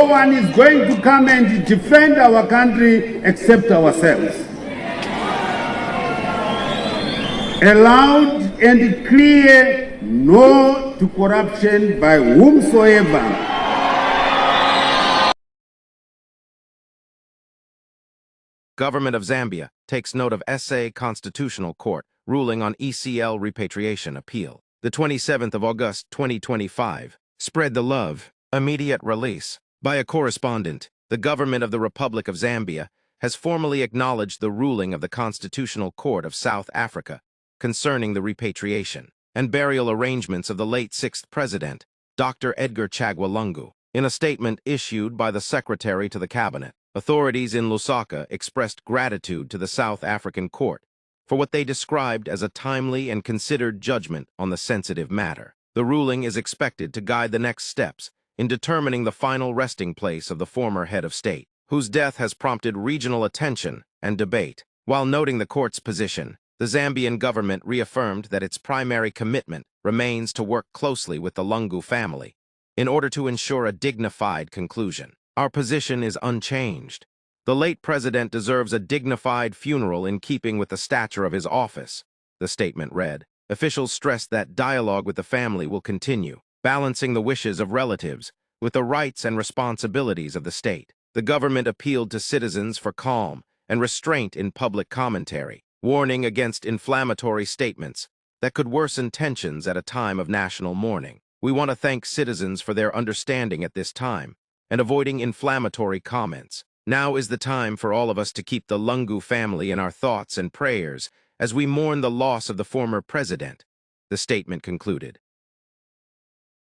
one is going to come and defend our country except ourselves. A loud and clear no to corruption by whomsoever. Government of Zambia takes note of SA Constitutional Court ruling on ECL Repatriation appeal. The 27th of August 2025. Spread the love. Immediate release. By a correspondent, the government of the Republic of Zambia has formally acknowledged the ruling of the Constitutional Court of South Africa concerning the repatriation and burial arrangements of the late 6th President, Dr. Edgar Chagwa Lungu. In a statement issued by the Secretary to the Cabinet, authorities in Lusaka expressed gratitude to the South African court for what they described as a timely and considered judgment on the sensitive matter. The ruling is expected to guide the next steps in determining the final resting place of the former head of state, whose death has prompted regional attention and debate. While noting the court's position, the Zambian government reaffirmed that its primary commitment remains to work closely with the Lungu family in order to ensure a dignified conclusion. Our position is unchanged. The late president deserves a dignified funeral in keeping with the stature of his office, the statement read. Officials stressed that dialogue with the family will continue, balancing the wishes of relatives with the rights and responsibilities of the state. The government appealed to citizens for calm and restraint in public commentary, warning against inflammatory statements that could worsen tensions at a time of national mourning. We want to thank citizens for their understanding at this time and avoiding inflammatory comments. Now is the time for all of us to keep the Lungu family in our thoughts and prayers as we mourn the loss of the former president, the statement concluded.